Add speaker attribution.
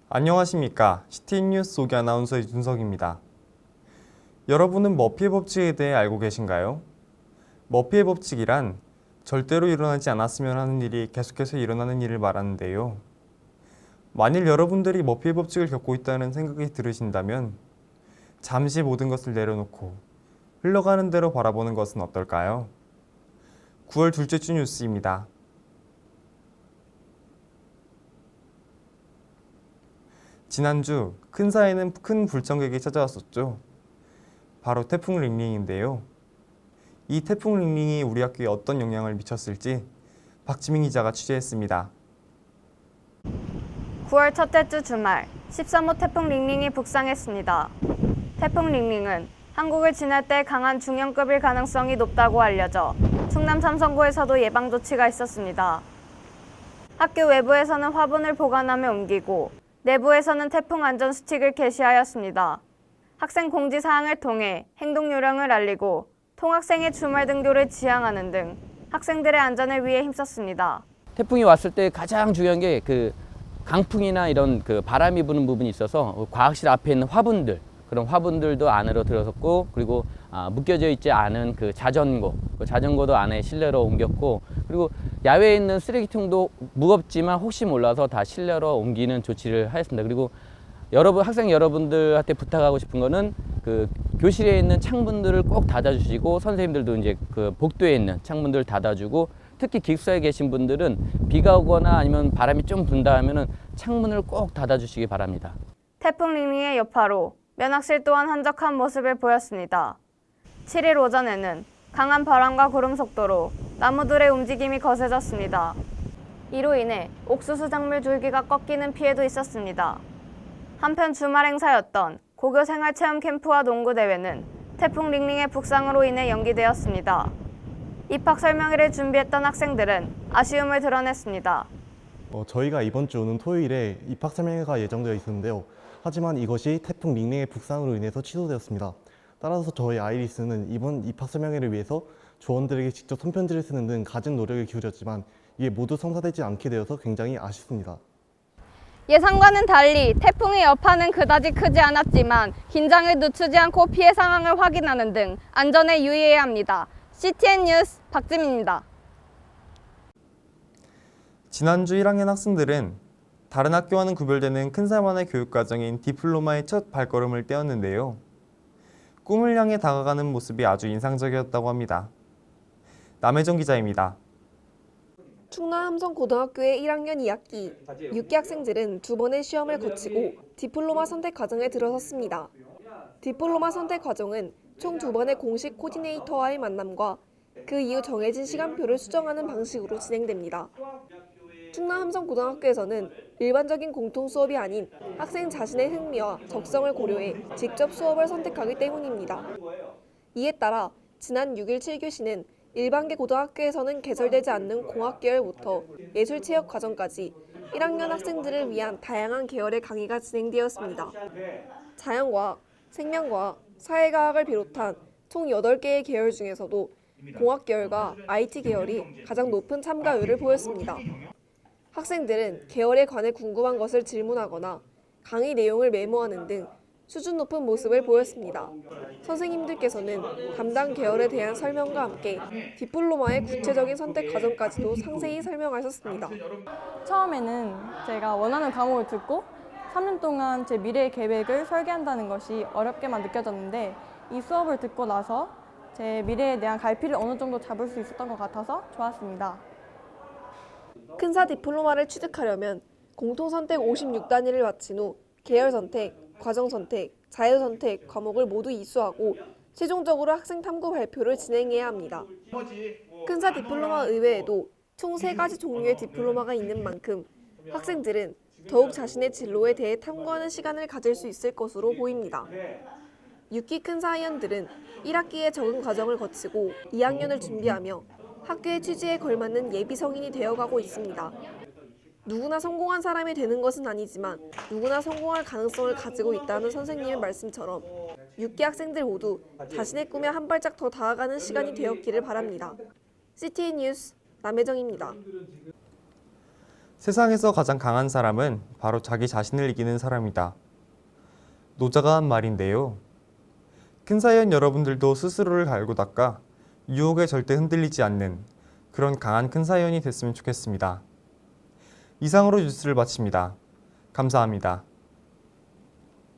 Speaker 1: 안녕하십니까. 시티뉴스 소개 아나운서 이준석입니다. 여러분은 머피의 법칙에 대해 알고 계신가요? 머피의 법칙이란 절대로 일어나지 않았으면 하는 일이 계속해서 일어나는 일을 말하는데요. 만일 여러분들이 머피의 법칙을 겪고 있다는 생각이 들으신다면 잠시 모든 것을 내려놓고 흘러가는 대로 바라보는 것은 어떨까요? 9월 둘째 주 뉴스입니다. 지난주 큰사에는 큰 불청객이 찾아왔었죠. 바로 태풍 링링인데요. 이 태풍 링링이 우리 학교에 어떤 영향을 미쳤을지 박지민 기자가 취재했습니다.
Speaker 2: 9월 첫째 주 주말 13호 태풍 링링이 북상했습니다. 태풍 링링은 한국을 지날 때 강한 중형급일 가능성이 높다고 알려져 충남 삼성구에서도 예방 조치가 있었습니다. 학교 외부에서는 화분을 보관함에 옮기고 내부에서는 태풍 안전 수칙을 게시하였습니다. 학생 공지 사항을 통해 행동 요령을 알리고 통학생의 주말 등교를 지향하는 등 학생들의 안전을 위해 힘썼습니다.
Speaker 3: 태풍이 왔을 때 가장 중요한 게 강풍이나 이런 바람이 부는 부분이 있어서 과학실 앞에 있는 화분들, 그런 화분들도 안으로 들어섰고, 그리고 묶여져 있지 않은 자전거도 안에 실내로 옮겼고, 그리고 야외에 있는 쓰레기통도 무겁지만 혹시 몰라서 다 실내로 옮기는 조치를 하였습니다. 그리고 학생 여러분들한테 부탁하고 싶은 거는 교실에 있는 창문들을 꼭 닫아주시고, 선생님들도 이제 복도에 있는 창문들을 닫아주고, 특히 기숙사에 계신 분들은 비가 오거나 아니면 바람이 좀 분다 하면은 창문을 꼭 닫아주시기 바랍니다.
Speaker 2: 태풍 링링의 여파로 면학실 또한 한적한 모습을 보였습니다. 7일 오전에는 강한 바람과 구름 속도로 나무들의 움직임이 거세졌습니다. 이로 인해 옥수수 작물 줄기가 꺾이는 피해도 있었습니다. 한편 주말 행사였던 고교 생활체험 캠프와 농구대회는 태풍 링링의 북상으로 인해 연기되었습니다. 입학 설명회를 준비했던 학생들은 아쉬움을 드러냈습니다.
Speaker 4: 저희가 이번 주 오는 토요일에 입학 설명회가 예정되어 있었는데요. 하지만 이것이 태풍 링링의 북상으로 인해서 취소되었습니다. 따라서 저희 아이리스는 이번 입학 설명회를 위해서 조원들에게 직접 손편지를 쓰는 등 갖은 노력을 기울였지만 이게 모두 성사되지 않게 되어서 굉장히 아쉽습니다.
Speaker 2: 예상과는 달리 태풍의 여파는 그다지 크지 않았지만 긴장을 늦추지 않고 피해 상황을 확인하는 등 안전에 유의해야 합니다. CTN 뉴스 박지민입니다.
Speaker 1: 지난주 1학년 학생들은 다른 학교와는 구별되는 큰사만의 교육과정인 디플로마의 첫 발걸음을 떼었는데요. 꿈을 향해 다가가는 모습이 아주 인상적이었다고 합니다. 남혜정 기자입니다.
Speaker 5: 충남 함성고등학교의 1학년 2학기 6기 학생들은 두 번의 시험을 거치고 디플로마 선택 과정에 들어섰습니다. 디플로마 선택 과정은 총 두 번의 공식 코디네이터와의 만남과 그 이후 정해진 시간표를 수정하는 방식으로 진행됩니다. 충남 함성고등학교에서는 일반적인 공통 수업이 아닌 학생 자신의 흥미와 적성을 고려해 직접 수업을 선택하기 때문입니다. 이에 따라 지난 6일 7교시는 일반계 고등학교에서는 개설되지 않는 공학 계열부터 예술체육 과정까지 1학년 학생들을 위한 다양한 계열의 강의가 진행되었습니다. 자연과학, 생명과학, 사회과학을 비롯한 총 8개의 계열 중에서도 공학 계열과 IT 계열이 가장 높은 참가율을 보였습니다. 학생들은 계열에 관해 궁금한 것을 질문하거나 강의 내용을 메모하는 등 수준 높은 모습을 보였습니다. 선생님들께서는 담당 계열에 대한 설명과 함께 디플로마의 구체적인 선택 과정까지도 상세히 설명하셨습니다.
Speaker 6: 처음에는 제가 원하는 과목을 듣고 3년 동안 제 미래 계획을 설계한다는 것이 어렵게만 느껴졌는데 이 수업을 듣고 나서 제 미래에 대한 갈피를 어느 정도 잡을 수 있었던 것 같아서 좋았습니다.
Speaker 5: 큰사 디플로마를 취득하려면 공통선택 56단위를 마친 후 계열 선택, 과정 선택, 자유 선택 과목을 모두 이수하고 최종적으로 학생 탐구 발표를 진행해야 합니다. 큰사 디플로마 이외에도 총 3가지 종류의 디플로마가 있는 만큼 학생들은 더욱 자신의 진로에 대해 탐구하는 시간을 가질 수 있을 것으로 보입니다. 6기 큰사위원들은 1학기의 적응 과정을 거치고 2학년을 준비하며 학교의 취지에 걸맞는 예비 성인이 되어가고 있습니다. 누구나 성공한 사람이 되는 것은 아니지만 누구나 성공할 가능성을 가지고 있다는 선생님의 말씀처럼 6기 학생들 모두 자신의 꿈에 한 발짝 더 다가가는 시간이 되었기를 바랍니다. CTN 뉴스 남혜정입니다.
Speaker 1: 세상에서 가장 강한 사람은 바로 자기 자신을 이기는 사람이다. 노자가 한 말인데요. 큰 사연 여러분들도 스스로를 갈고 닦아 유혹에 절대 흔들리지 않는 그런 강한 큰 사연이 됐으면 좋겠습니다. 이상으로 뉴스를 마칩니다. 감사합니다.